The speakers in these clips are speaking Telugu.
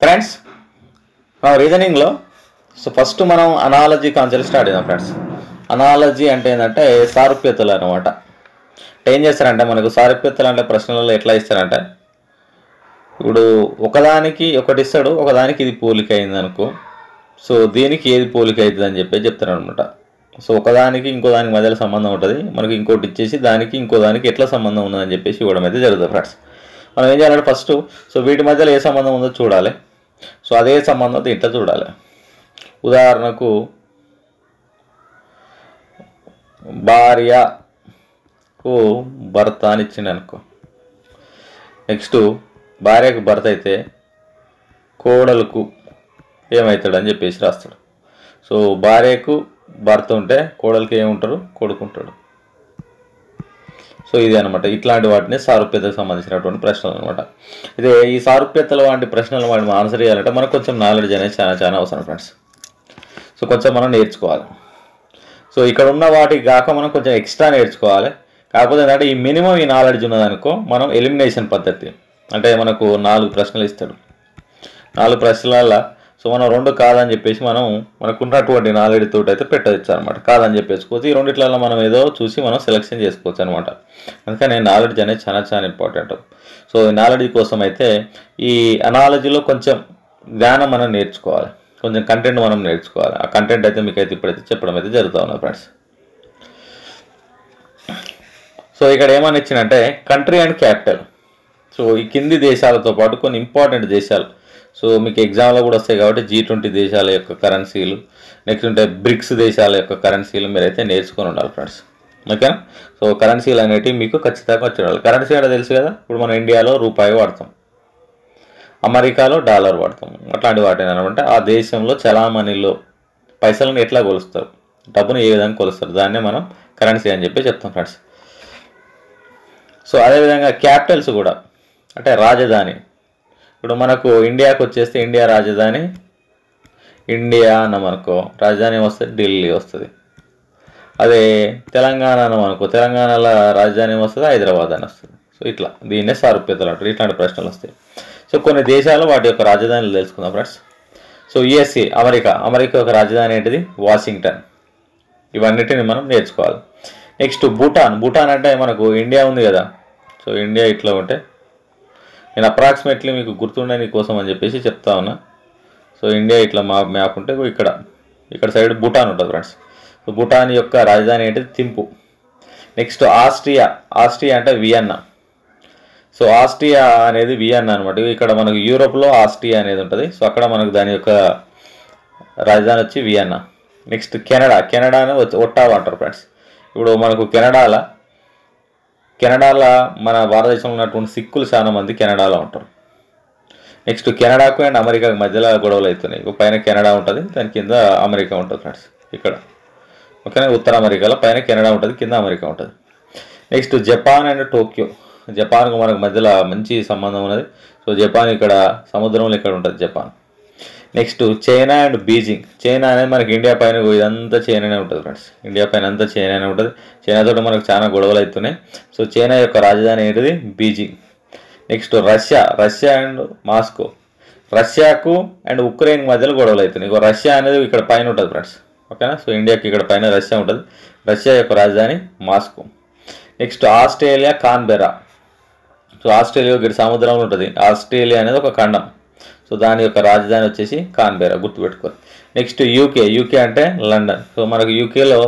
ఫ్రెండ్స్ రీజనింగ్లో ఫస్ట్ మనం అనాలజీ కాన్సెప్ట్ స్టార్ట్ చేద్దాం ఫ్రెండ్స్. అనాలజీ అంటే ఏంటంటే సారూప్యతలు అనమాట. ఏం చేస్తారంటే మనకు సారూప్యతలు అంటే ప్రశ్నలలో ఎట్లా ఇస్తారంటే ఇప్పుడు ఒకదానికి ఒకటి ఇస్తాడు, ఒకదానికి ఇది పోలిక అయింది అనుకో, సో దీనికి ఏది పోలిక అవుతుంది అని చెప్పి చెప్తారు అనమాట. సో ఒకదానికి ఇంకో దానికి మధ్యలో సంబంధం ఉంటుంది, మనకి ఇంకోటి ఇచ్చేసి దానికి ఇంకో దానికి ఎట్లా సంబంధం ఉన్నదని చెప్పేసి ఇవ్వడం అయితే జరుగుతుంది ఫ్రెండ్స్. మనం ఏం చేయాలంటే ఫస్ట్ సో వీటి మధ్యలో ఏ సంబంధం ఉందో చూడాలి. సో అదే సంబంధం దీంట్లో చూడాలి. ఉదాహరణకు భార్యకు భర్త అని ఇచ్చింది అనుకో, నెక్స్ట్ భార్యకు భర్త అయితే కోడలకు ఏమవుతాడు అని చెప్పేసి రాస్తాడు. సో భార్యకు భర్త ఉంటే కోడలికి ఏముంటారు, కొడుకుంటాడు. సో ఇది అనమాట. ఇట్లాంటి వాటిని సారూప్యతకు సంబంధించినటువంటి ప్రశ్నలు అనమాట. ఇదే ఈ సారూప్యతల వంటి ప్రశ్నలు వాటిని ఆన్సర్ చేయాలంటే మనకు కొంచెం నాలెడ్జ్ అనేది చాలా చాలా అవసరం ఫ్రెండ్స్. సో కొంచెం మనం నేర్చుకోవాలి. సో ఇక్కడ ఉన్న వాటికి కాక మనం కొంచెం ఎక్స్ట్రా నేర్చుకోవాలి. కాకపోతే ఏంటంటే ఈ మినిమం ఈ నాలెడ్జ్ ఉన్నదనుకో మనం ఎలిమినేషన్ పద్ధతి అంటే మనకు 4 ప్రశ్నలు ఇస్తాడు. 4 ప్రశ్నల సో మనం 2 కాదని చెప్పేసి మనకు ఉన్నటువంటి నాలెడ్జ్ తోటి అయితే పెట్టవచ్చు అనమాట. కాదని చెప్పేసుకోవచ్చు. ఈ రెండిట్లలో మనం ఏదో చూసి మనం సెలెక్షన్ చేసుకోవచ్చు అనమాట. అందుకని నాలెడ్జ్ అనేది చాలా చాలా ఇంపార్టెంట్. సో ఈ నాలెడ్జ్ కోసం అయితే ఈ అనాలజీలో కొంచెం జ్ఞానం మనం నేర్చుకోవాలి, కొంచెం కంటెంట్ మనం నేర్చుకోవాలి. ఆ కంటెంట్ అయితే మీకు అయితే ఇప్పుడైతే చెప్పడం అయితే జరుగుతూ ఉన్నది ఫ్రెండ్స్. సో ఇక్కడ ఏమని ఇచ్చిందంటే కంట్రీ అండ్ క్యాపిటల్. సో ఈ కింది దేశాలతో పాటు కొన్ని ఇంపార్టెంట్ దేశాలు, సో మీకు ఎగ్జామ్లో కూడా వస్తాయి కాబట్టి G20 దేశాల యొక్క కరెన్సీలు, నెక్స్ట్ ఉంటే బ్రిక్స్ దేశాల యొక్క కరెన్సీలు మీరైతే నేర్చుకొని ఉండాలి ఫ్రెండ్స్. ఓకేనా? సో కరెన్సీలు అనేవి మీకు ఖచ్చితంగా వచ్చి ఉండాలి. కరెన్సీ అంటే తెలుసు కదా, ఇప్పుడు మనం ఇండియాలో రూపాయి వాడతాం, అమెరికాలో డాలర్ వాడతాం. అట్లాంటి వాటిని అనమాట ఆ దేశంలో చలామణిలో పైసలను ఎట్లా కొలుస్తారు, డబ్బును ఏ విధంగా కొలుస్తారు, దాన్నే మనం కరెన్సీ అని చెప్పి చెప్తాం ఫ్రెండ్స్. సో అదేవిధంగా క్యాపిటల్స్ కూడా అంటే రాజధాని. ఇప్పుడు మనకు ఇండియాకు వచ్చేస్తే ఇండియా రాజధాని ఇండియా అన్నమనుకో, రాజధాని వస్తుంది ఢిల్లీ వస్తుంది. అదే తెలంగాణ అన్నమనుకో, తెలంగాణలో రాజధాని వస్తుంది హైదరాబాద్ అని వస్తుంది. సో ఇట్లా దీన్నే సారూప్యతలు అంటారు. ఇట్లాంటి ప్రశ్నలు వస్తాయి. సో కొన్ని దేశాలు వాటి యొక్క రాజధానులు తెలుసుకుందాం ఫ్రెండ్స్. సో USA అమెరికా యొక్క రాజధాని ఏంటిది, వాషింగ్టన్. ఇవన్నిటిని మనం నేర్చుకోవాలి. నెక్స్ట్ భూటాన్ అంటే మనకు ఇండియా ఉంది కదా, సో ఇండియా ఇట్లా ఉంటే నేను అప్రాక్సిమేట్లీ మీకు గుర్తుండని కోసం అని చెప్పేసి చెప్తా ఉన్నా. సో ఇండియా ఇట్లా మ్యాప్ ఉంటే ఇక్కడ సైడ్ భూటాన్ ఉంటుంది ఫ్రెండ్స్. సో భూటాన్ యొక్క రాజధాని ఏంటిది, థింపు. నెక్స్ట్ ఆస్ట్రియా అంటే వియన్నా. సో ఆస్ట్రియా అనేది వియన్నా అనమాట. ఇక్కడ మనకు యూరోప్లో ఆస్ట్రియా అనేది ఉంటుంది. సో అక్కడ మనకు దాని యొక్క రాజధాని వచ్చి వియన్నా. నెక్స్ట్ కెనడా అని ఒట్టావా అంటారు ఫ్రెండ్స్. ఇప్పుడు మనకు కెనడాలో మన భారతదేశంలో ఉన్నటువంటి సిక్కులు చాలా మంది కెనడాలో ఉంటారు. నెక్స్ట్ కెనడాకు అండ్ అమెరికాకు మధ్యలో గొడవలు అవుతున్నాయి. పైన కెనడా ఉంటుంది, దాని కింద అమెరికా ఉంటుంది ఫ్రెండ్స్. ఇక్కడ ఓకేనా, ఉత్తర అమెరికాలో పైన కెనడా ఉంటుంది, కింద అమెరికా ఉంటుంది. Next Japan and Tokyo. జపాన్కు మనకు మధ్యలో మంచి సంబంధం ఉన్నది. సో జపాన్ ఇక్కడ సముద్రంలో ఇక్కడ ఉంటుంది Japan. Next China and Beijing. China అనేది మనకి ఇండియా పైన ఇదంతా చైనానే ఉంటుంది ఫ్రెండ్స్. ఇండియా పైన అంతా చైనానే ఉంటుంది. చైనాతో మనకు చాలా గొడవలు అవుతున్నాయి. సో చైనా యొక్క రాజధాని ఏంటిది, Beijing. Next Russia and Moscow. రష్యాకు అండ్ ఉక్రెయిన్ మధ్యలో గొడవలు అవుతున్నాయి. రష్యా అనేది ఇక్కడ పైన ఉంటుంది ఫ్రెండ్స్. ఓకేనా? సో ఇండియాకి ఇక్కడ పైన రష్యా ఉంటుంది. రష్యా యొక్క రాజధాని Moscow. Next Australia Canberra. So Australia ఇక్కడ సముద్రంలో ఉంటుంది. ఆస్ట్రేలియా అనేది ఒక ఖండం. సో దాని యొక్క రాజధాని వచ్చేసి కాన్బెరా, గుర్తుపెట్టుకోవాలి. నెక్స్ట్ యూకే అంటే లండన్. సో మనకు యూకేలో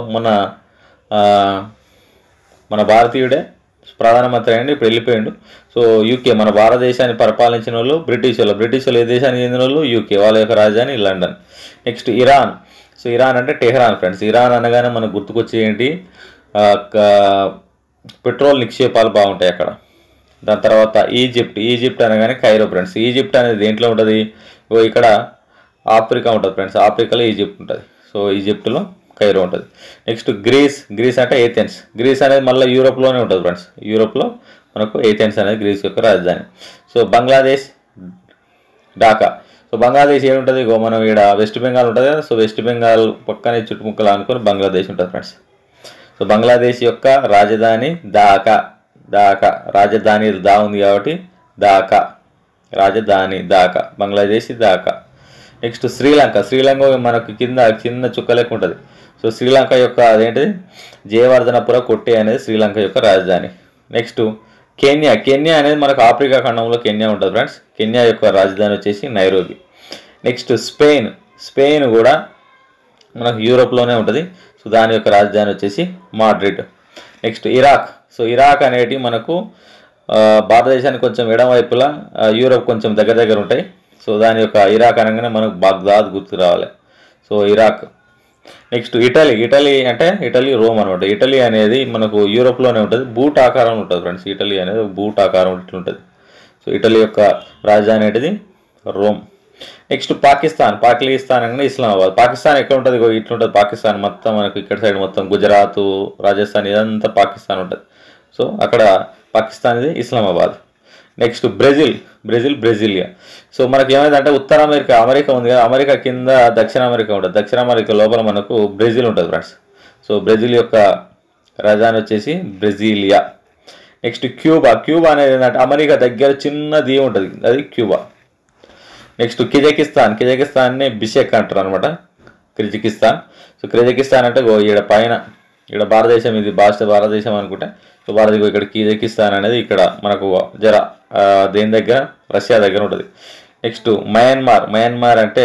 మన భారతీయుడే ప్రధానమంత్రి అయ్యండి, ఇప్పుడు వెళ్ళిపోయిండు. సో యూకే మన భారతదేశాన్ని పరిపాలించిన వాళ్ళు బ్రిటిష్ వాళ్ళు ఏ దేశానికి చెందిన వాళ్ళు యూకే, వాళ్ళ యొక్క రాజధాని London. Next Iran. So Iran అంటే టెహ్రాన్ ఫ్రెండ్స్. ఇరాన్ అనగానే మనకు గుర్తుకొచ్చే ఏంటి, పెట్రోల్ నిక్షేపాలు బాగుంటాయి అక్కడ. దాని తర్వాత ఈజిప్ట్ అనగానే కైరో ఫ్రెండ్స్. ఈజిప్ట్ అనేది దేంట్లో ఉంటుంది, ఇక్కడ ఆఫ్రికా ఉంటుంది ఫ్రెండ్స్. ఆఫ్రికాలో ఈజిప్ట్ ఉంటుంది. సో ఈజిప్ట్లో కైరో ఉంటుంది. నెక్స్ట్ గ్రీస్ అంటే ఏథెన్స్. గ్రీస్ అనేది మళ్ళీ యూరోప్లోనే ఉంటుంది ఫ్రెండ్స్. యూరోప్లో మనకు ఏథెన్స్ అనేది గ్రీస్ యొక్క రాజధాని. సో బంగ్లాదేశ్ ఢాకా. సో బంగ్లాదేశ్ ఏముంటుంది, మనం ఇక్కడ వెస్ట్ బెంగాల్ ఉంటుంది కదా. సో వెస్ట్ బెంగాల్ పక్కనే చుట్టుముక్కలు అనుకొని బంగ్లాదేశ్ ఉంటుంది ఫ్రెండ్స్. సో బంగ్లాదేశ్ యొక్క రాజధాని ఢాకా. రాజధాని దా ఉంది కాబట్టి ఢాకా. రాజధాని ఢాకా, బంగ్లాదేశ్ ఢాకా. నెక్స్ట్ శ్రీలంక, శ్రీలంక మనకు కింద చిన్న చుక్క లెక్క ఉంటుంది. సో శ్రీలంక యొక్క అదేంటిది జయవర్ధనపుర కొట్టే అనేది శ్రీలంక యొక్క రాజధాని. నెక్స్ట్ కెన్యా, కెన్యా అనేది మనకు ఆఫ్రికా ఖండంలో కెన్యా ఉంటుంది ఫ్రెండ్స్. కెన్యా యొక్క రాజధాని వచ్చేసి నైరోబి. నెక్స్ట్ స్పెయిన్, స్పెయిన్ కూడా మనకు యూరోప్లోనే ఉంటుంది. సో దాని యొక్క రాజధాని వచ్చేసి Madrid. Next Iraq, so Iraq అనేటి మనకు భారతదేశానికి కొంచెం ఎడమవైపులా, యూరోప్ కొంచెం దగ్గర దగ్గర ఉంటాయి. సో దాని యొక్క ఇరాక్ అనగానే మనకు బాగ్దాద్ గుర్తు రావాలి. So Iraq. Next Italy, Italy అంటే ఇటలీ రోమ్ అనమాట. ఇటలీ అనేది మనకు యూరోప్లోనే ఉంటుంది, బూట్ ఆకారం ఉంటుంది ఫ్రెండ్స్. ఇటలీ అనేది బూట్ ఆకారం ఇట్లుంటుంది. సో ఇటలీ యొక్క రాజధాని అనేది రోమ్. నెక్స్ట్ పాకిస్తాన్, పాకిస్తాన్ అనగానే ఇస్లామాబాద్. పాకిస్తాన్ ఎక్కడ ఉంటుంది, ఇట్లుంటుంది పాకిస్తాన్ మొత్తం మనకు ఇక్కడ సైడ్ మొత్తం గుజరాత్, రాజస్థాన్ ఇదంతా పాకిస్తాన్ ఉంటుంది. సో అక్కడ పాకిస్తాన్ ఇది Islamabad. Next Brazil, Brasilia. So మనకి ఏమైందంటే ఉత్తర అమెరికా, అమెరికా ఉంది కదా, అమెరికా కింద దక్షిణ అమెరికా ఉంటుంది. దక్షిణ అమెరికా లోపల మనకు బ్రెజిల్ ఉంటుంది ఫ్రెండ్స్. సో బ్రెజిల్ యొక్క రాజధాని వచ్చేసి బ్రెజిలియా. నెక్స్ట్ క్యూబా, క్యూబా అనేది ఏంటంటే అమెరికా దగ్గర చిన్న దీవి ఉంటుంది, అది క్యూబా. నెక్స్ట్ కిజకిస్తాన్, కిజకిస్తాన్ని బిషెక్ అంటారు అనమాట, కిర్జికిస్తాన్. సో కిర్జికిస్తాన్ అంటే ఈడ పైన, ఇక్కడ భారతదేశం, ఇది భారతదేశం అనుకుంటే. సో భారతదేశం ఇక్కడ కిజకిస్తాన్ అనేది ఇక్కడ మనకు జర దేని దగ్గర, రష్యా దగ్గర ఉంటుంది. నెక్స్ట్ మయన్మార్, మయన్మార్ అంటే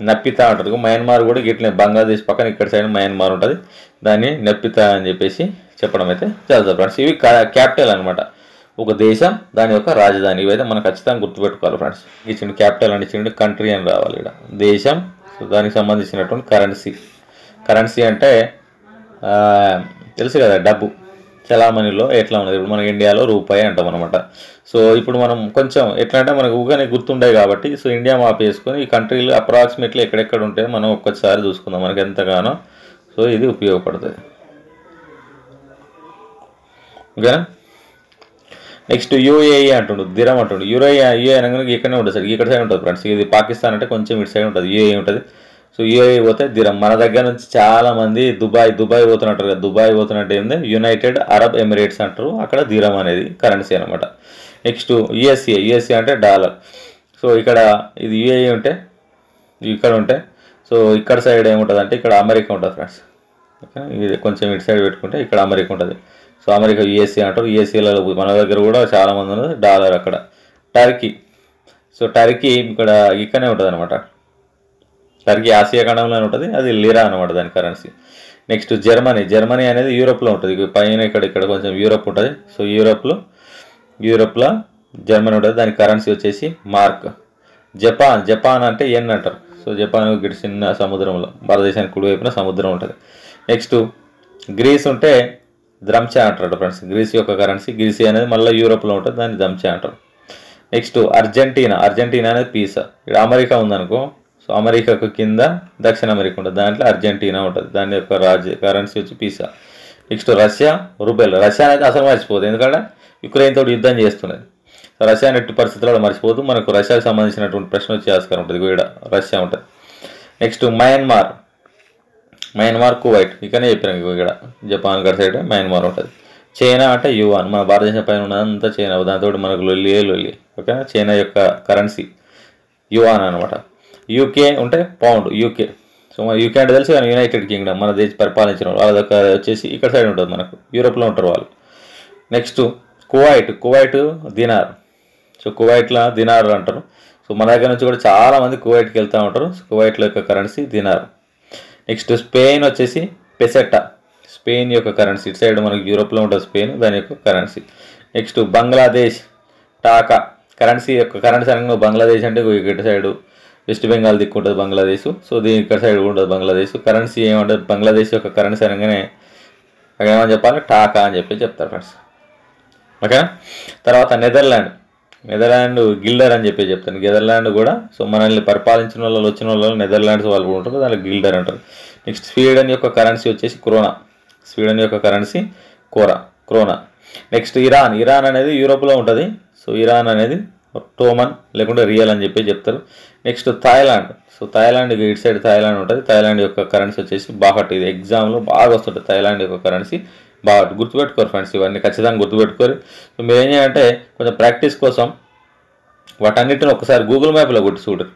నప్పిత అంటారు. మయన్మార్ కూడా ఇట్లనే బంగ్లాదేశ్ పక్కన ఇక్కడ సైడ్ మయన్మార్ ఉంటుంది, దాన్ని నప్పిత అని చెప్పేసి చెప్పడం అయితే జరుగుతుంది ఫ్రెండ్స్. ఇవి క్యాపిటల్ అనమాట, ఒక దేశం దాని యొక్క రాజధాని. ఇవైతే మనం ఖచ్చితంగా గుర్తుపెట్టుకోవాలి ఫ్రెండ్స్. ఇచ్చిన క్యాపిటల్ అని ఇచ్చిండు, కంట్రీ అని రావాలి ఇక్కడ, దేశం. సో దానికి సంబంధించినటువంటి కరెన్సీ. కరెన్సీ అంటే తెలుసు కదా, డబ్బు చలామణిలో ఎట్లా ఉన్నది. ఇప్పుడు మన ఇండియాలో రూపాయి అంటాం అనమాట. సో ఇప్పుడు మనం కొంచెం ఎట్లా అంటే మనకు ఊగానే గుర్తుండే కాబట్టి, సో ఇండియా మ్యాప్ వేసుకొని ఈ కంట్రీలు అప్రాక్సిమేట్లీ ఎక్కడెక్కడ ఉంటాయో మనం ఒక్కసారి చూసుకుందాం, మనకి ఎంతగానో. సో ఇది ఉపయోగపడుతుంది, ఓకేనా. నెక్స్ట్ యూఏఈ అంటుండు, దిరం అంటుండు. యూఏఈ అనగానే ఇక్కడనే ఉంటుంది సార్, ఇక్కడ సైడ్ ఉంటుంది ఫ్రెండ్స్. ఇది పాకిస్తాన్ అంటే కొంచెం ఇటు సైడ్ ఉంటుంది, యూఏఈ ఉంటుంది. సో యూఏఈ పోతే దిరం. మన దగ్గర నుంచి చాలామంది దుబాయ్ పోతున్నట్టు కదా, దుబాయ్ పోతున్నట్టు ఏంది యునైటెడ్ అరబ్ ఎమిరేట్స్ అంటారు, అక్కడ దిరం అనేది కరెన్సీ అనమాట. నెక్స్ట్ యుఎస్ఏ అంటే డాలర్. సో ఇక్కడ ఇది యూఏఈ ఉంటే ఇక్కడ ఉంటే, సో ఇక్కడ సైడ్ ఏముంటుంది అంటే ఇక్కడ అమెరికా ఉంటుంది ఫ్రెండ్స్, ఓకే. ఇది కొంచెం ఇటు సైడ్ పెట్టుకుంటే ఇక్కడ అమెరికా ఉంటుంది. సో అమెరికా యుఎస్ఏ అంటారు. యుఎస్ఏలలో మన దగ్గర కూడా చాలామంది ఉన్నది డాలర్. అక్కడ టర్కీ, సో టర్కీ ఇక్కడనే ఉంటుంది అనమాట. టర్కీ ఆసియా ఖండంలోనే ఉంటుంది, అది లిరా అనమాట దాని కరెన్సీ. నెక్స్ట్ జర్మనీ అనేది యూరోప్లో ఉంటుంది. పైన ఇక్కడ కొంచెం యూరోప్ ఉంటుంది. సో యూరోప్లో జర్మనీ ఉంటుంది, దాని కరెన్సీ వచ్చేసి మార్క్. జపాన్ అంటే ఎన్ అంటారు. సో జపాన్ చిన్న సముద్రంలో, భారతదేశానికి కుడివైపున సముద్రం ఉంటుంది. నెక్స్ట్ గ్రీస్ ఉంటే ద్రమ్చా అంటారు ఫ్రెండ్స్, గ్రీస్ యొక్క కరెన్సీ. గ్రీస్ అనేది మళ్ళీ యూరోప్లో ఉంటుంది, దాన్ని ద్రమ్చా అంటారు. నెక్స్ట్ అర్జెంటీనా అనేది పీసా. ఇక్కడ అమెరికా ఉందనుకో, సో అమెరికాకు కింద దక్షిణ అమెరికా ఉంటుంది, దాంట్లో అర్జెంటీనా ఉంటుంది, దాని యొక్క కరెన్సీ వచ్చి Pisa. Next Russia rouble. Russia అనేది అసలు మర్చిపోదు, ఎందుకంటే యుక్రెయిన్ తోటి యుద్ధం చేస్తున్నది. సో రష్యా ఎట్టి పరిస్థితుల్లో మర్చిపోదు. మనకు రష్యాకు సంబంధించినటువంటి ప్రశ్న వచ్చే ఆస్కారం ఉంటుంది, ఇక్కడ రష్యా ఉంటుంది. నెక్స్ట్ మయన్మార్ కువైట్, ఇకనే చెప్పినాను ఇక్కడ జపాన్ గడ సైడ్ మయన్మార్ ఉంటుంది. చైనా అంటే యువాన్, మన భారతదేశం పైన ఉన్నదంతా చైనా, దాంతో మనకు లొల్లి. ఓకే, చైనా యొక్క కరెన్సీ యువాన్ అనమాట. యూకే ఉంటే పౌండ్, యూకే. సో మన యూకే అంటే తెలుసు కానీ యునైటెడ్ కింగ్డమ్, మన దేశ పరిపాలించిన వాళ్ళు, వాళ్ళ దగ్గర వచ్చేసి ఇక్కడ సైడ్ ఉంటుంది, మనకు యూరోప్లో ఉంటారు వాళ్ళు. Next Kuwait dinar. సో కువైట్లో దినార్ అంటారు. సో మన దగ్గర నుంచి కూడా చాలామంది కువైట్కి వెళ్తూ ఉంటారు. కువైట్లో యొక్క కరెన్సీ దినార్. నెక్స్ట్ స్పెయిన్ వచ్చేసి పెసెటా, స్పెయిన్ యొక్క కరెన్సీ. ఇటు సైడ్ మనకు యూరోప్లో ఉంటుంది స్పెయిన్, దాని యొక్క currency. Next Bangladesh taka. Currency అనగా బంగ్లాదేశ్ అంటే ఇటు సైడు వెస్ట్ బెంగాల్ దిక్కు ఉంటుంది బంగ్లాదేశ్. సో దీని ఇక్కడ సైడ్ ఉంటుంది బంగ్లాదేశ్. కరెన్సీ ఏమంటుంది, బంగ్లాదేశ్ యొక్క కరెన్సీ అనగానే అక్కడ ఏమని చెప్పాలి, టాకా అని చెప్తారు ఫ్రెండ్స్, ఓకేనా. తర్వాత నెదర్లాండ్ గిల్డర్ అని చెప్తాను. నెదర్లాండ్ కూడా సో మనల్ని పరిపాలించిన వాళ్ళు వచ్చిన వాళ్ళు నెదర్లాండ్స్ వాళ్ళు కూడా ఉంటారు, దానికి గిల్డర్ అంటారు. నెక్స్ట్ స్వీడన్ యొక్క కరెన్సీ వచ్చేసి క్రోనా. స్వీడన్ యొక్క కరెన్సీ క్రోనా. నెక్స్ట్ ఇరాన్ అనేది యూరోప్లో ఉంటుంది. సో ఇరాన్ అనేది టోమన్ లేకుంటే రియల్ అని చెప్తారు. Next Thailand. సో థాయిలాండ్ ఇటు సైడ్ థాయిలాండ్ ఉంటుంది. థాయిలాండ్ యొక్క కరెన్సీ వచ్చేసి బాహట్. ఇది ఎగ్జామ్లో బాగా వస్తుంటుంది, థాయిలాండ్ యొక్క కరెన్సీ బాహట్. గుర్తుపెట్టుకోరు ఫ్రెండ్స్, ఇవన్నీ ఖచ్చితంగా గుర్తుపెట్టుకోరు. సో మీరు ఏం చేయాలంటే కొంచెం ప్రాక్టీస్ కోసం వాటన్నిటిని ఒకసారి గూగుల్ మ్యాప్లో కొట్టి చూడరు.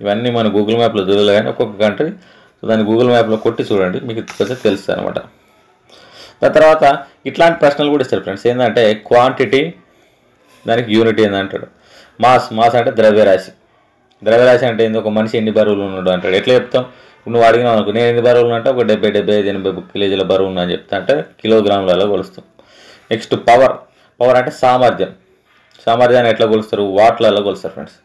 ఇవన్నీ మన గూగుల్ మ్యాప్లో చూడలే కానీ ఒక్కొక్క కంట్రీ, సో దాన్ని గూగుల్ మ్యాప్లో కొట్టి చూడండి, మీకు కొంచెం తెలుస్తుంది అనమాట. దాని తర్వాత ఇట్లాంటి ప్రశ్నలు కూడా ఇస్తారు ఫ్రెండ్స్. ఏంటంటే క్వాంటిటీ, దానికి యూనిట్ ఏందంటాడు. మాస్ అంటే ద్రవ్యరాశి. ద్రవ్యరాశి అంటే ఏంది, ఒక మనిషి ఎన్ని బరువులు ఉన్నాడు అంటాడు. ఎట్లా చెప్తాం, నువ్వు అడిగినావు అనుకో, నేను ఎన్ని బరువులు అంటే ఒక 70-75 కేజీల బరువు ఉన్నా అని చెప్తా, అంటే కిలోగ్రాములలో కొలుస్తాం. నెక్స్ట్ పవర్ అంటే సామర్థ్యాన్ని ఎట్లా కొలుస్తారు, వాట్లలో కొలుస్తారు ఫ్రెండ్స్.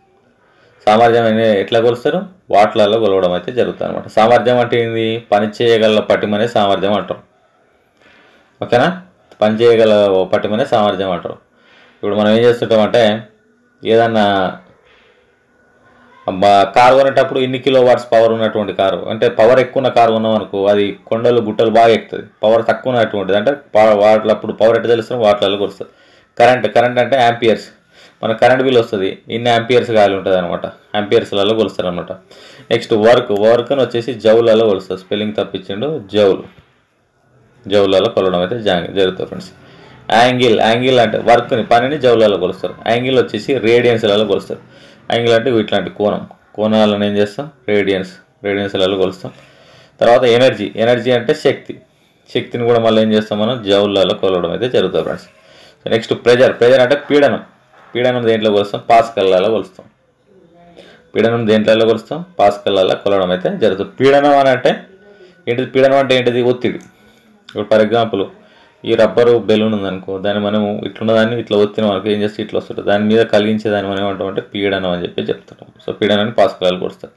సామర్థ్యం ఎట్లా కొలుస్తారు, వాట్లలో కొలవడం అయితే జరుగుతుంది అనమాట. సామర్థ్యం అంటే ఏంది, పని చేయగల పటిమనే సామర్థ్యం అంటారు. ఓకేనా, పని చేయగల పటిమనే సామర్థ్యం అంటారు. ఇప్పుడు మనం ఏం చేస్తుంటామంటే, ఏదన్నా కారు కొనేటప్పుడు ఇన్ని కిలో వాట్స్ పవర్ ఉన్నటువంటి కారు, అంటే పవర్ ఎక్కువ ఉన్న కారు ఉన్నాం అనుకో, అది కొండలు గుట్టలు బాగా ఎక్కుతుంది. పవర్ తక్కువ ఉన్నటువంటిది అంటే అప్పుడు పవర్ ఎట్లా తెలుస్తాం, వాట్లలో కొలుస్తుంది. కరెంట్ అంటే యాంపియర్స్. మన కరెంట్ బిల్ వస్తుంది, ఇన్ని యాంపియర్స్ గాలి ఉంటుంది అనమాట, యాంపియర్స్లలో కొలుస్తారు అనమాట. నెక్స్ట్ వర్క్ని వచ్చేసి జౌలలో కొలుస్తారు. స్పెల్లింగ్ తప్పించిండు, జౌలలో కొలవడం అయితే జరుగుతుంది ఫ్రెండ్స్. యాంగిల్ అంటే వర్క్ని, పనిని జౌలలో కొలుస్తారు. యాంగిల్ వచ్చేసి రేడియన్స్లలో కొలుస్తారు. యాంగిల్ అంటే ఇట్లాంటి కోణాలను ఏం చేస్తాం, రేడియన్స్లలో కొలుస్తాం. తర్వాత ఎనర్జీ అంటే శక్తిని కూడా మళ్ళీ ఏం చేస్తాం మనం, జౌలలో కొలవడం అయితే జరుగుతుంది ఫ్రెండ్స్. నెక్స్ట్ ప్రెజర్ అంటే పీడనం దేంట్లో కొలుస్తాం, పాస్కల్లలో కొలుస్తాం. పాస్కల్లలో కొలవడం అయితే జరుగుతుంది. పీడనం అంటే ఏంటిది, ఒత్తిడి. ఇప్పుడు ఫర్ ఎగ్జాంపుల్ ఈ రబ్బరు బెలూన్ ఉందనుకో, దాన్ని మనం ఇట్లున్నదాన్ని ఇట్లా ఒత్తిన మనకు ఏం చేస్తే ఇట్లా వస్తుంటుంది, దాని మీద కలిగించేదాన్ని మనం ఏమంటామంటే పీడనం అని చెప్తుంటాం. సో పీడనాన్ని పాస్కల్లలో కొలుస్తాం.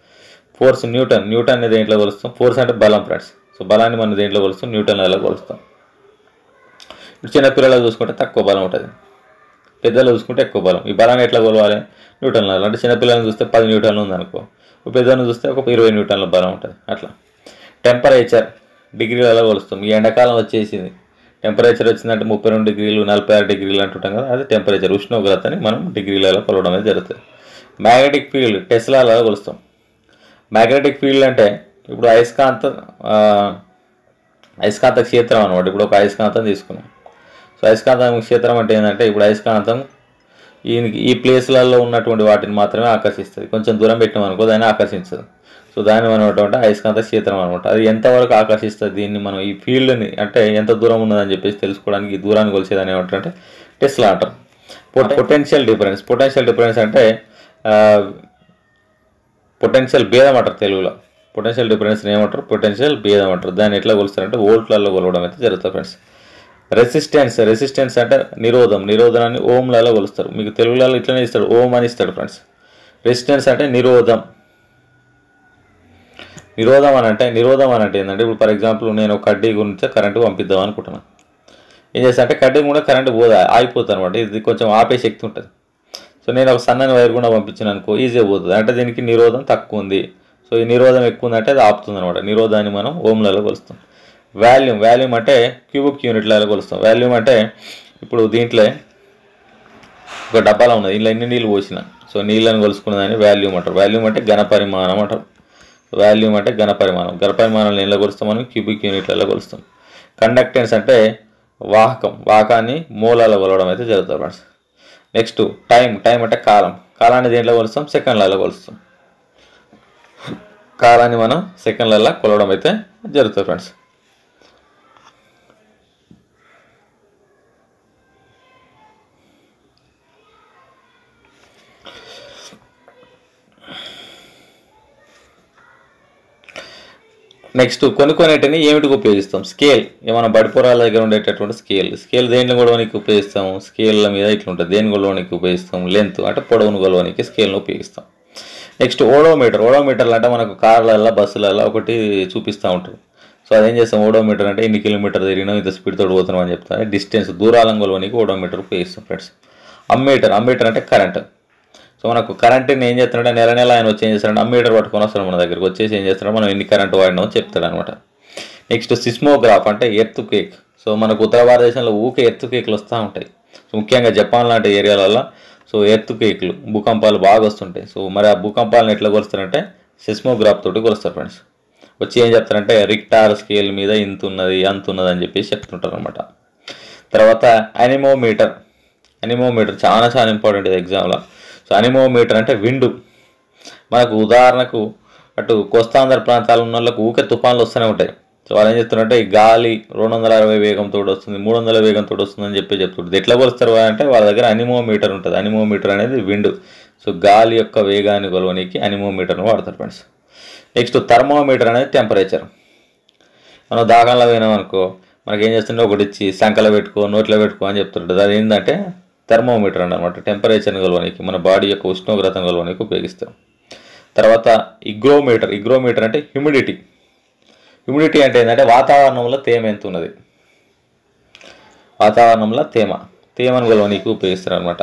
ఫోర్స్ న్యూటన్ అనేది దేంట్లో కొలుస్తాం, ఫోర్స్ అంటే బలం ఫ్రెండ్స్. సో బలాన్ని మనం దేంట్లో కొలుస్తాం, న్యూటన్లలో కొలుస్తాం. ఇప్పుడు చిన్నపిల్లలు చూసుకుంటే తక్కువ బలం ఉంటుంది, పెద్దలు చూసుకుంటే ఎక్కువ బలం. ఈ బలాన్ని ఎట్లా కొలవాలి, న్యూటన్లలో. అంటే చిన్నపిల్లలను చూస్తే 10 న్యూటన్లు ఉందనుకో, పెద్దలను చూస్తే ఒక 20 న్యూటన్ల బలం ఉంటుంది. అట్లా టెంపరేచర్ డిగ్రీలలో కొలుస్తాం. ఈ ఎండాకాలం వచ్చేసింది, టెంపరేచర్ వచ్చిందంటే 32 డిగ్రీలు 46 డిగ్రీలు అంటుంటాం కదా, అది టెంపరేచర్, ఉష్ణోగ్రతని మనం డిగ్రీలలో కొలవడం అనేది జరుగుతుంది. మ్యాగ్నెటిక్ ఫీల్డ్ టెస్లాలలో కొలుస్తాం. మ్యాగ్నెటిక్ ఫీల్డ్ అంటే ఇప్పుడు అయస్కాంత క్షేత్రం అనమాట. ఇప్పుడు ఒక అయస్కాంతం తీసుకున్నాం. సో అయస్కాంత క్షేత్రం అంటే ఏంటంటే, ఇప్పుడు అయస్కాంతం ఈ ప్లేస్లలో ఉన్నటువంటి వాటిని మాత్రమే ఆకర్షిస్తుంది. కొంచెం దూరం పెట్టినాం అనుకో, దాన్ని ఆకర్షించదు. సో దాన్ని మనం ఏమంటే అయస్కాంత క్షేత్రం అనమాట. అది ఎంతవరకు ఆకర్షిస్తుంది, దీన్ని మనం ఈ ఫీల్డ్ని అంటే ఎంత దూరం ఉన్నదని చెప్పేసి తెలుసుకోవడానికి ఈ దూరాన్ని కొలిసేదాన్ని ఏమంటారంటే టెస్లా అంటారు. పొటెన్షియల్ డిఫరెన్స్ అంటే పొటెన్షియల్ భేదం అంటారు తెలుగులో. పొటెన్షియల్ డిఫరెన్స్ ఏమంటారు, పొటెన్షియల్ భేదం అంటారు. దాన్ని ఎట్లా కొలుస్తారంటే వోల్ట్లలో కొలవడం అయితే జరుగుతుంది ఫ్రెండ్స్. రెసిస్టెన్స్ అంటే నిరోధాన్ని ఓంలలో కొలుస్తారు. మీకు తెలుగులలో ఇట్లనే ఇస్తాడు, ఓం అని ఇస్తాడు ఫ్రెండ్స్. రెసిస్టెన్స్ అంటే నిరోధం అని అంటే ఏంటంటే, ఇప్పుడు ఫర్ ఎగ్జాంపుల్ నేను ఒక కడ్డీ గురించి కరెంటు పంపిద్దాం అనుకుంటున్నాను. ఏం చేస్తా అంటే కడ్డీ కూడా కరెంటు ఆగిపోతుంది అనమాట. ఇది కొంచెం ఆపే శక్తి ఉంటుంది. సో నేను ఒక సన్నని వైర్ కూడా పంపించాను అనుకో, ఈజీగా పోతుంది. అంటే దీనికి నిరోధం తక్కువ ఉంది. సో ఈ నిరోధం ఎక్కువ ఉందంటే అది ఆపుతుంది అనమాట. నిరోధాన్ని మనం ఓంలలో కొలుస్తాం. వాల్యూమ్ అంటే క్యూబిక్ యూనిట్లలో కొలుస్తాం. వాల్యూమ్ అంటే ఇప్పుడు దీంట్లో ఒక డబ్బాలో ఉన్నది, ఇంట్లో ఎన్ని నీళ్ళు పోసిన, సో నీళ్ళని కొలుసుకున్నదాన్ని వాల్యూమ్ అంటారు. వాల్యూమ్ అంటే ఘనపరిమాణం అంటారు. వాల్యూమ్ అంటే ఘనపరిమాణాలను ఎట్లా కొలుస్తాం మనం, క్యూబిక్ యూనిట్లలో కొలుస్తాం. కండక్టెన్స్ అంటే వాహకాన్ని మూలాల కొలవడం అయితే జరుగుతుంది ఫ్రెండ్స్. నెక్స్ట్ టైం అంటే కాలాన్ని దేంట్లో కొలుస్తాం, సెకండ్లలో కొలుస్తాం. కాలాన్ని మనం సెకండ్లలో కొలవడం అయితే జరుగుతుంది ఫ్రెండ్స్. నెక్స్ట్ కొన్నిటిని ఏమిటికి ఉపయోగిస్తాం, స్కేల్. ఏమైనా బడిపురాల దగ్గర ఉండేటటువంటి స్కేల్ దేన్ని కొలవడానికి ఉపయోగిస్తాము, స్కేళ్ళ మీద ఇట్లా ఉంటుంది, దేన్ని కొలవడానికి ఉపయోగిస్తాం, లెంత్ అంటే పొడవును కొలవడానికి స్కేల్ని ఉపయోగిస్తాం. నెక్స్ట్ ఓడోమీటర్లు అంటే మనకు కార్లలో బస్సులలో ఒకటి చూపిస్తూ ఉంటారు. సో అదేం చేస్తాం, ఓడోమీటర్ అంటే ఇన్ని కిలోమీటర్ తిరిగినాం, ఇంత స్పీడ్ తోటి పోతున్నాం అని చెప్తాను. డిస్టెన్స్ దూరాలను కొలవడానికి ఓడోమీటర్ ఉపయోగిస్తాం ఫ్రెండ్స్. అమ్మీటర్ అంటే కరెంట్. సో మనకు కరెంట్ని ఏం చేస్తున్నాడు, నెల ఆయన వచ్చి ఏం చేస్తాడు, అమ్మీటర్ పట్టుకొని వస్తాడు మన దగ్గరికి, వచ్చేసి ఏం చేస్తాడు, మనం ఎన్ని కరెంట్ వాడినామో చెప్తాడు అనమాట. నెక్స్ట్ సిస్మోగ్రాఫ్ అంటే ఎర్త్ క్వేక్. సో మనకు ఉత్తర భారతదేశంలో ఎర్త్ క్వేక్లు వస్తూ ఉంటాయి. సో ముఖ్యంగా జపాన్ లాంటి ఏరియాలలో సో ఎర్త్ క్వేక్లు, భూకంపాలు బాగా వస్తుంటాయి. సో మరి ఆ భూకంపాలను ఎట్లా కొలుస్తారంటే సిస్మోగ్రాఫ్ తోటి కొలుస్తారు ఫ్రెండ్స్. వచ్చి ఏం చెప్తారంటే రిక్టార్ స్కేల్ మీద ఇంత ఉన్నది అంత ఉన్నది అని చెప్పేసి చెప్తుంటారు అనమాట. తర్వాత అనిమోమీటర్ చాలా ఇంపార్టెంట్ ఇది ఎగ్జామ్లో. సో అనిమోమీటర్ అంటే విండు. మనకు ఉదాహరణకు అటు కోస్తాంధ్ర ప్రాంతాలు ఉన్న వాళ్ళకు ఊకే తుఫాన్లు వస్తూనే ఉంటాయి. సో వాళ్ళు ఏం చెప్తున్నారంటే ఈ గాలి 260 వేగంతో వస్తుంది, 300 వేగంతో వస్తుంది అని చెప్తుంటుంది. ఎట్లా కొలుస్తారు అంటే వాళ్ళ దగ్గర అనిమోమీటర్ ఉంటుంది. అనిమోమీటర్ అనేది విండు. సో గాలి యొక్క వేగాన్ని కొలవడానికి అనిమోమీటర్ను వాడతారు ఫ్రెండ్స్. నెక్స్ట్ థర్మోమీటర్ అనేది టెంపరేచర్. మనం దాహంలో పోయినాం అనుకో, మనకి ఏం చేస్తుంటే ఒకటి ఇచ్చి సంకలో పెట్టుకో, నోట్లో పెట్టుకో అని చెప్తుంటుంది. అది ఏంటంటే థర్మోమీటర్ అన్నమాట. టెంపరేచర్ని కొలవడానికి, మన బాడీ యొక్క ఉష్ణోగ్రతను కొలవడానికి ఉపయోగిస్తాం. తర్వాత ఇగ్రోమీటర్ అంటే హ్యూమిడిటీ. హ్యూమిడిటీ అంటే ఏంటంటే వాతావరణంలో తేమ ఎంత ఉన్నది, వాతావరణంలో తేమను కొలవడానికి ఉపయోగిస్తారు అనమాట.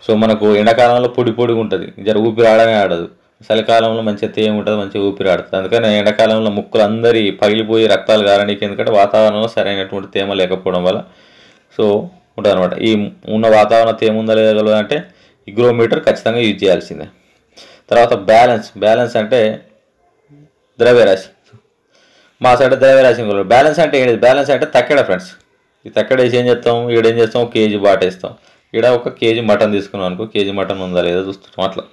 సో మనకు ఎండాకాలంలో పొడిగా ఉంటుంది, జర ఊపిరి ఆడనే ఆడదు. చలికాలంలో మంచిగా తేమ ఉంటుంది, మంచిగా ఊపిరి ఆడుతుంది. అందుకని ఎండాకాలంలో ముక్కలు అందరి పగిలిపోయి రక్తాలు గారడానికి, ఎందుకంటే వాతావరణంలో సరైనటువంటి తేమ లేకపోవడం వల్ల సో ఉంటుంది అనమాట. ఈ ఉన్న వాతావరణ తేమ ఉందా లేదా అంటే ఇగ్రోమీటర్ ఖచ్చితంగా యూజ్ చేయాల్సిందే. తర్వాత బ్యాలెన్స్ అంటే ద్రవ్యరాశి. మా సైడ్ ద్రవ్యరాశి. బ్యాలెన్స్ అంటే ఏంటి? బ్యాలెన్స్ అంటే తక్కెడ ఫ్రెండ్స్. ఈ తక్కెడ వేసి ఏం చేస్తాం, ఈడేం చేస్తాం, కేజీ బాటేస్తాం. ఈడ ఒక కేజీ మటన్ తీసుకున్నాం అనుకో, కేజీ మటన్ ఉందా లేదా చూస్తాం అట్లా.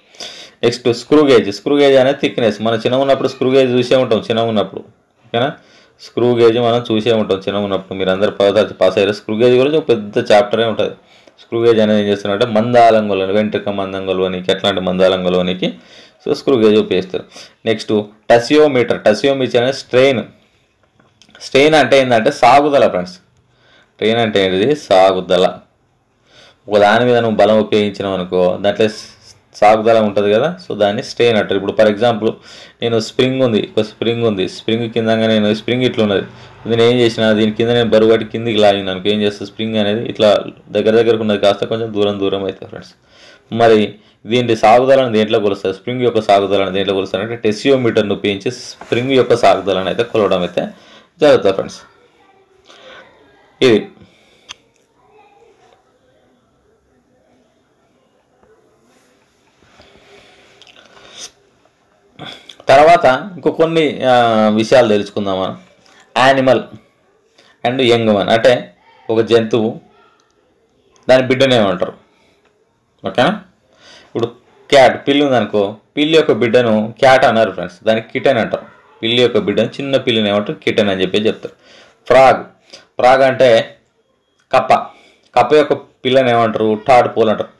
నెక్స్ట్ స్క్రూ గేజ్ అనేది థిక్నెస్. మనం చిన్నగా ఉన్నప్పుడు స్క్రూ గేజ్ చూసే ఉంటాం, చిన్నగా ఉన్నప్పుడు ఓకేనా. స్క్రూ గేజ్ మనం చూసే ఉంటాం చిన్నగా ఉన్నప్పుడు. మీరు అందరు పదార్థ పాస్ అయ్యారు. స్క్రూ గేజ్ గురించి ఒక పెద్ద చాప్టరే ఉంటుంది. స్క్రూ గేజ్ అనేది ఏం చేస్తున్నారంటే మందాలం కొలవని, వెంట్రుక మందం కొలవనికి, ఎట్లాంటి మందాలం కొలవనికి సో స్క్రూ గేజ్ ఉపయోగిస్తారు. నెక్స్ట్ టసియోమీటర్ అనేది స్ట్రెయిన్ అంటే ఏంటంటే సాగుదల ఫ్రెండ్స్. ట్రైన్ అంటే ఏంటిది? సాగుదల. ఒక దాని మీద నువ్వు బలం ఉపయోగించినావు అనుకో, దాంట్లో సాగుదల ఉంటుంది కదా, సో దాన్ని స్ట్రెయిన్ అంటారు. ఇప్పుడు ఫర్ ఎగ్జాంపుల్ నేను స్ప్రింగ్ ఉంది, స్ప్రింగ్ కిందంగా నేను స్ప్రింగ్ ఇట్లా ఉన్నది, నేను ఏం చేసిన దీని కింద నేను బరువు పట్టి కిందికి లాగిన అనుకో, ఏం చేస్తుంది స్ప్రింగ్ అనేది ఇట్లా దగ్గరకు ఉన్నది కాస్త కొంచెం దూరం అవుతుంది ఫ్రెండ్స్. మరి దీని సాగుదలను దేంట్లో కొలుస్తారు? స్ప్రింగ్ యొక్క సాగుదలను దేంట్లో కొలుస్తారు అంటే టెసియోమీటర్ను ఉపయోగించి స్ప్రింగ్ యొక్క సాగుదలను అయితే కొలవడం అయితే జరుగుతుంది ఫ్రెండ్స్. ఇది తర్వాత ఇంకో కొన్ని విషయాలు తెలుసుకుందాం మనం. యానిమల్ అండ్ యంగ్ వన్ అంటే ఒక జంతువు, దాని బిడ్డనేమంటారు ఓకేనా. ఇప్పుడు క్యాట్, పిల్లి ఉందనుకో, పిల్లి యొక్క బిడ్డను క్యాట్ అన్నారు ఫ్రెండ్స్, దానికి కిటెన్ అంటారు. పిల్లి యొక్క బిడ్డను, చిన్న పిల్లిని ఏమంటారు? కిటెన్ అని చెప్పి చెప్తారు. ఫ్రాగ్ అంటే కప్ప యొక్క పిల్లని ఏమంటారు? టాడ్ పోల్ అంటారు.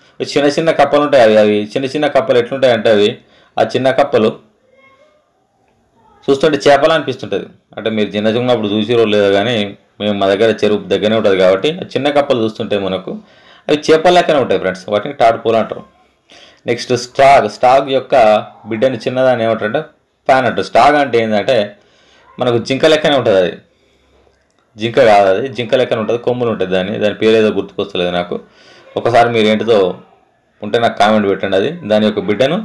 చిన్న కప్పలు ఉంటాయి. అవి చిన్న కప్పలు ఎట్లుంటాయి అంటే ఆ చిన్న కప్పలు చూస్తుంటే చేపలు అనిపిస్తుంటుంది. అంటే మీరు చిన్నప్పుడు చూసిరో లేదో కానీ మేము మా దగ్గర చెరువు దగ్గరనే ఉంటుంది కాబట్టి చిన్న కప్పలు చూస్తుంటే మనకు అవి చేపల లెక్కనే ఉంటాయి ఫ్రెండ్స్, వాటిని టాడ్ పోల్ అంటారు. నెక్స్ట్ స్టాగ్ యొక్క బిడ్డని చిన్నదాన్ని ఏమంటారంటే ఫ్యాన్ అంటారు. స్టాగ్ అంటే ఏంటంటే మనకు జింక లెక్కనే ఉంటుంది. అది జింక కాదు, అది జింక లెక్కన ఉంటుంది, కొమ్ములు ఉంటుంది. దాని పేరు ఏదో గుర్తుకొస్తలేదు నాకు. ఒకసారి మీరు ఏంటిదో ఉంటే నాకు కామెంట్ పెట్టండి. అది దాని యొక్క బిడ్డను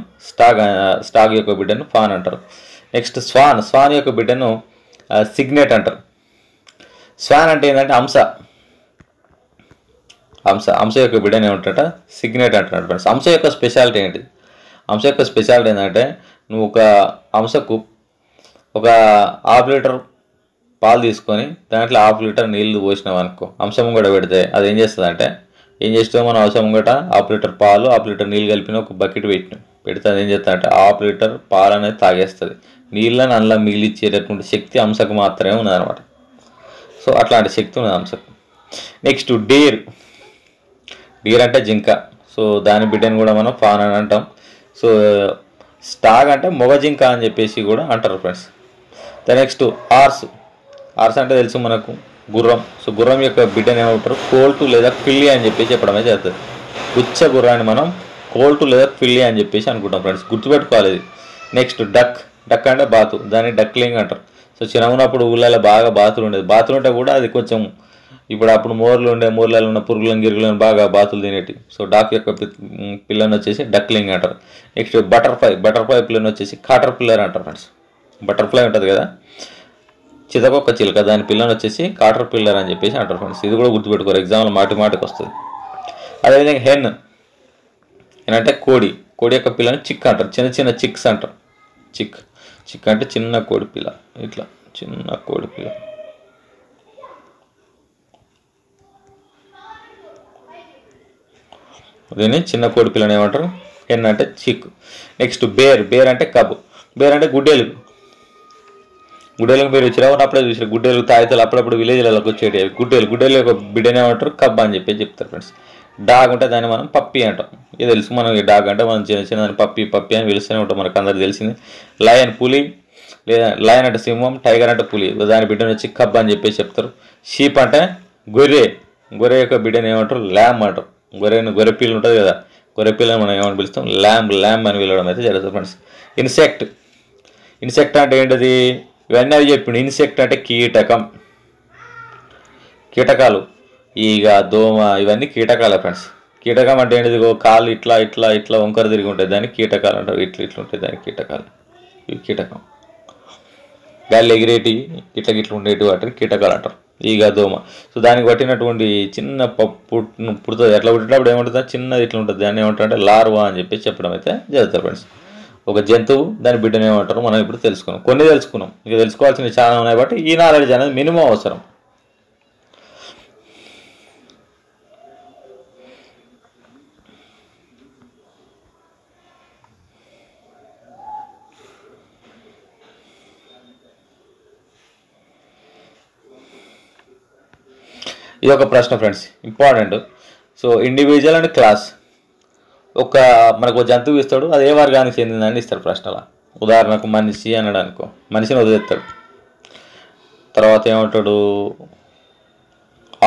స్టాగ్ యొక్క బిడ్డను ఫాన్ అంటారు. నెక్స్ట్ స్వాన్ యొక్క బిడ్డను సిగ్నెట్ అంటారు. స్వాన్ అంటే ఏంటంటే హంస యొక్క బిడ్డను ఏమంటారట? సిగ్నెట్ అంటారు ఫ్రెండ్స్. హంస యొక్క స్పెషాలిటీ ఏంటి? హంస యొక్క స్పెషాలిటీ ఏంటంటే నువ్వు ఒక హంసకు ఒక 1/2 లీటర్ పాలు తీసుకొని దాంట్లో 1/2 లీటర్ నీళ్లు పోసినావు అనుకో, హంస ముంగట పెడితే అది ఏం చేస్తుంది అంటే, ఏం చేస్తావు మనం హంస ముంగట 1/2 లీటర్ పాలు 1/2 లీటర్ నీళ్ళు కలిపిన ఒక బకెట్ పెడితే అది ఏం చేస్తుంది అంటే 1/2 లీటర్ పాలు అనేది తాగేస్తుంది. నీళ్ళని అందులో మిగిలిచ్చేటటువంటి శక్తి హంసకు మాత్రమే ఉన్నదనమాట. సో అట్లాంటి శక్తి ఉన్నది హంసకు. నెక్స్ట్ డీర్ అంటే జింక. సో దాని బిడ్డని కూడా మనం ఫాన్ అని అంటాం. సో స్టాగ్ అంటే మొగ జింక అని చెప్పేసి కూడా అంటారు ఫ్రెండ్స్. నెక్స్ట్ హార్స్ అంటే తెలుసు మనకు, గుర్రం. సో గుర్రం యొక్క బిడ్డని ఏమంటారు? కోల్టు లేదా పిల్లి అని చెప్పేసి చెప్పడమే జరుగుతుంది. ఉచ్చ గుర్రాన్ని మనం కోల్టు లేదా పిల్లి అని చెప్పేసి అనుకుంటాం ఫ్రెండ్స్, గుర్తుపెట్టుకోవాలి ఇది. నెక్స్ట్ డక్ అంటే బాతు, దాన్ని డక్లింగ్ అంటారు. సో చిన్నప్పుడు ఊళ్ళలో బాగా బాతులు ఉండేది. బాతులు ఉంటే కూడా అది కొంచెం అప్పుడు మోర్లలో ఉన్న పురుగులను గిరుగులను బాగా బాతులు తినేటి. సో డాక్ యొక్క పిల్లని వచ్చేసి డక్లింగ్ అంటారు. నెక్స్ట్ బటర్ఫ్లై పిల్లని వచ్చేసి కాటర్ పిల్లర్ అంటారు ఫ్రెండ్స్. బటర్ఫ్లై ఉంటుంది కదా, చితకొక్క చిలుక, దాని పిల్లని వచ్చేసి కాటర్ పిల్లర్ అని చెప్పేసి అంటారు ఫ్రెండ్స్. ఇది కూడా గుర్తుపెట్టుకోరు, ఎగ్జామ్లో మాటికి వస్తుంది. అదేవిధంగా హెన్ ఏంటంటే కోడి యొక్క పిల్లని చిక్ అంటారు. చిన్న చిక్స్ అంటారు. చిక్ అంటే చిన్న కోడి పిల్ల, ఇట్లా చిన్న కోడి పిల్ల. దీన్ని చిన్న కోడి పిల్లని ఏమంటారు? హెన్ అంటే చిక్. నెక్స్ట్ బేర్ అంటే కబ్. బేర్ అంటే గుడ్డెలుగు. గుడ్డెలుగు మీరు చిరవని అప్పుడే చూసారు. గుడ్డెలుగు తాయితలు అప్పుడప్పుడు విలేజ్లలోకి వచ్చేటి గుడ్డెలు ఒక బిడ్డనే ఏమంటారు కబ్ అని చెప్పి చెప్తారు ఫ్రెండ్స్. డాగ్ ఉంటే దాన్ని మనం పప్పి అంటాం. ఇది తెలుసు మనం. ఈ డాగ్ అంటే మనం చిన్న దాన్ని పప్పి అని పిలుస్తూనే ఉంటాం, మనకు అందరికి తెలిసింది. లయన్ పులి, లేదా లయన్ అంటే సింహం, టైగర్ అంటే పులి, దాని బిడ్డను వచ్చి కబ్ అని చెప్పేసి చెప్తారు. షీప్ అంటే గొర్రె యొక్క బిడ్డను ఏమంటారు ల్యామ్ అంటారు. గొర్రె పిల్ల ఉంటుంది కదా, గొర్రె పిల్లని మనం ఏమని పిలుస్తాం ల్యామ్ అని పిలవడం అయితే జరుగుతుంది ఫ్రెండ్స్. ఇన్సెక్ట్ అంటే ఏంటిది, ఇవన్నీ అది చెప్పిండు. ఇన్సెక్ట్ అంటే కీటకాలు, ఈగ, దోమ, ఇవన్నీ కీటకాలే ఫ్రెండ్స్. కీటకం అంటే ఏంటిది, కాళ్ళు ఇట్లా వంకర తిరిగి ఉంటాయి, దాన్ని కీటకాలు అంటారు. ఇట్లా ఉంటాయి దాన్ని కీటకాలు. ఇవి కీటకం. గాలి ఎగిరేటి ఇట్లా ఉండేటి వాటిని కీటకాలు అంటారు. ఈగ, దోమ. సో దానికి పట్టినటువంటి చిన్న పుడుతుంది. అట్లా పుట్టేటప్పుడు ఏముంటుంది, చిన్నది ఇట్లా ఉంటుంది, దాన్ని ఏమంటారు అంటే లార్వా అని చెప్పి చెప్పడం అయితే జరుగుతుంది ఫ్రెండ్స్. ఒక జంతువు దాని బిడ్డను ఏమంటారు మనం ఇప్పుడు తెలుసుకున్నాం. కొన్ని తెలుసుకున్నాం, ఇక తెలుసుకోవాల్సినవి చాలా ఉన్నాయి. బట్టి ఈ నాలెడ్జ్ అనేది మినిమం అవసరం. ఇది ఒక ప్రశ్న friends, important. So individual and class. మనకు జంతువు ఇస్తాడు, అది ఏ వర్గానికి చెందిందని ఇస్తాడు ప్రశ్నల. ఉదాహరణకు మనిషి అన్నాడు అనుకో, మనిషిని వదిలేస్తాడు. తర్వాత ఏమంటాడు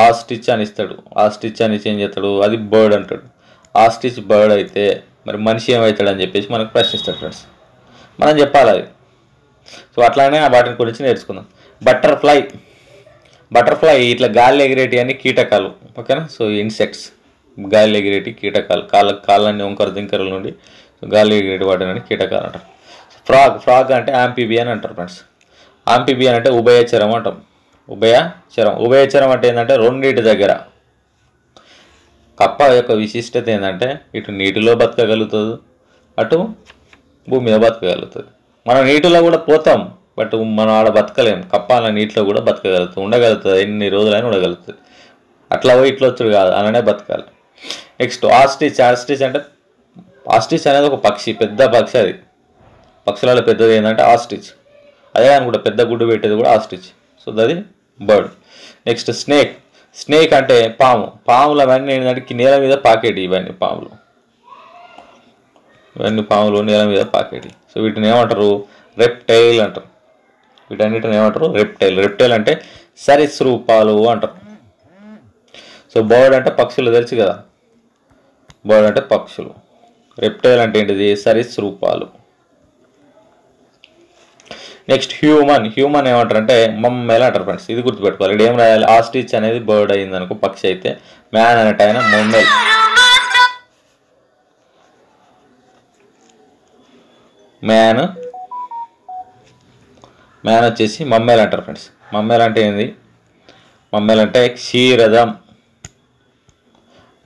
ఆస్ట్రిచ్ అని ఇస్తాడు. ఆస్ట్రిచ్ అని ఏం చేస్తాడు, అది బర్డ్ అంటాడు. ఆస్ట్రిచ్ బర్డ్ అయితే మరి మనిషి ఏమవుతాడు అని చెప్పేసి మనకు ప్రశ్నిస్తాడు ఫ్రెండ్స్. మనం చెప్పాలి అది. సో అట్లానే వాటిని గురించి నేర్చుకుందాం. బటర్ఫ్లై ఇట్లా గాలి ఎగిరేటి అన్ని కీటకాలు, ఓకేనా. సో ఇన్సెక్ట్స్, గాలి ఎగిరేటి కీటకాలు, కాళ్ళన్ని వంకర దింకరల నుండి గాలి ఎగిరేటి వాటిని కీటకాలు అంటారు. ఫ్రాగ్ అంటే ఆంఫిబియన్ అంటారు ఫ్రెండ్స్. ఆంఫిబియన్ అంటే ఉభయచరం అంటాం. ఉభయచరం అంటే ఏంటంటే రెండింటి దగ్గర. కప్ప యొక్క విశిష్టత ఏంటంటే ఇటు నీటిలో బతకగలుగుతుంది, అటు భూమి మీద బతకగలుగుతుంది. మనం నీటిలో కూడా పోతాం, బట్ మనం ఆడ బతకలేం. కప్ప అలా నీటిలో కూడా ఉండగలుగుతుంది, ఎన్ని రోజులైనా ఉండగలుగుతుంది. అట్లా పోయి ఇట్లా వచ్చుడు కాదు, అలానే బతకాలి. నెక్స్ట్ ఆస్ట్రిచ్ అంటే ఆస్ట్రిచ్ అనేది ఒక పక్షి, పెద్ద పక్షి. అది పక్షులలో పెద్దది ఏంటంటే ఆస్ట్రిచ్. అదే అనుకుంటా పెద్ద గుడ్డు పెట్టేది కూడా ఆస్ట్రిచ్. సో అది బర్డ్. నెక్స్ట్ స్నేక్ అంటే పాములు అవన్నీ ఏంటంటే నేల మీద పాకేటి. ఇవన్నీ పాములు నేల మీద పాకేటి. సో వీటిని ఏమంటారు రెప్టైల్ అంటారు. వీటన్నిటిని ఏమంటారు రెప్టైల్ అంటే సరీసృపాలు అంటారు. సో బర్డ్ అంటే పక్షులు తెలుసు కదా, బర్డ్ అంటే పక్షులు. రెప్టైల్ అంటే ఏంటిది సరీసృపాలు. నెక్స్ట్ హ్యూమన్ ఏమంటారు అంటే మమ్మేలు అంటారు ఫ్రెండ్స్. ఇది గుర్తుపెట్టుకోవాలి. ఇక్కడ ఏం రాయాలి, ఆస్ట్రిచ్ అనేది బర్డ్ అయింది అనుకో పక్షి అయితే, మ్యాన్ అనేట ఆయన మమ్మేల్. మ్యాన్ వచ్చేసి మమ్మేలు అంటారు ఫ్రెండ్స్. మమ్మేలు అంటే ఏంది, మమ్మేలు అంటే క్షీరదం.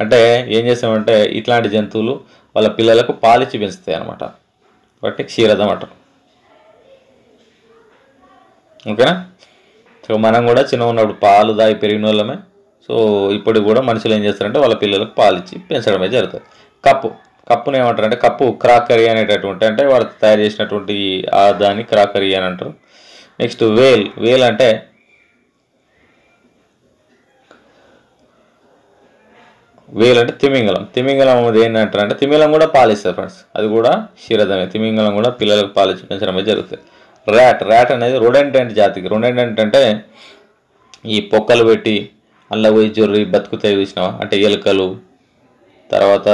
అంటే ఏం చేస్తామంటే ఇట్లాంటి జంతువులు వాళ్ళ పిల్లలకు పాలిచ్చి పెంచుతాయి అనమాట, కాబట్టి క్షీరదం అంటారు. ఓకేనా. సో మనం కూడా చిన్న ఉన్నప్పుడు పాలు దాగి పెరిగిన వాళ్ళమే. సో ఇప్పుడు కూడా మనుషులు ఏం చేస్తారంటే వాళ్ళ పిల్లలకు పాలిచ్చి పెంచడమే జరుగుతుంది. కప్పును ఏమంటారు అంటే క్రాకరీ అనేటటువంటి, అంటే వాడు తయారు చేసినటువంటి దాన్ని క్రాకరీ అని అంటారు. నెక్స్ట్ వేల్ అంటే తిమింగలం అది ఏంటంటారు అంటే తిమింగలం కూడా పాలిస్తారు ఫ్రెండ్స్. అది కూడా క్షీరదమే. తిమింగలం కూడా పిల్లలకు పాలిచ్చి పెంచడం జరుగుతుంది. ర్యాట్ అనేది రొడెంటెంట్ జాతికి. రొడెంటెంట్ అంటే ఈ పొక్కలు పెట్టి అందులో పోయి జొర్రి బతుకుతాయి చూసినావా, అంటే ఎలుకలు, తర్వాత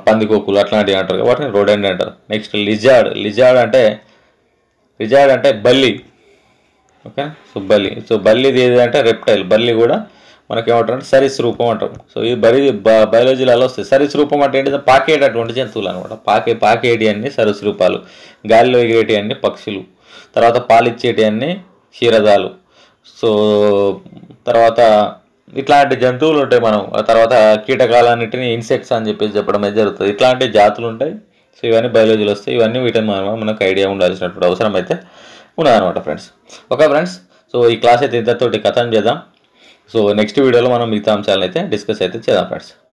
పందికొక్కులు అట్లాంటివి అంటారు, వాటిని రొడెంట్ అంటారు. నెక్స్ట్ లిజార్డ్ అంటే బల్లి. ఓకే. సో బల్లిది ఏది అంటే రెప్టైల్. బల్లి కూడా మనకేమంటారు అంటే సరీసృపం అంటాం. సో ఈ బయాలజీలలో వస్తాయి. సరీసృపం అంటే ఏంటి, పాకేటటువంటి జంతువులు అనమాట. పాకేటి అన్ని సరీసృపాలు, గాలిలో ఎగిరేటి అన్ని పక్షులు, తర్వాత పాలిచ్చేటి అన్ని క్షీరదాలు. సో తర్వాత ఇట్లాంటి జంతువులు ఉంటాయి. మనం తర్వాత కీటకాలన్నింటినీ ఇన్సెక్ట్స్ అని చెప్పేసి చెప్పడం అయితే జరుగుతుంది. ఇట్లాంటి జాతులు ఉంటాయి. సో ఇవన్నీ బయాలజీలో వస్తాయి. ఇవన్నీ వీటిని మనకు ఐడియా ఉండాల్సినటువంటి అవసరం అయితే ఉన్నదనమాట ఫ్రెండ్స్. Okay friends. సో ఈ క్లాస్ అయితే ఇంతతోటి ఖతం చేద్దాం. సో నెక్స్ట్ వీడియోలో మనం మిగతా అంశాలను అయితే డిస్కస్ అయితే చేద్దాం ఫ్రెండ్స్.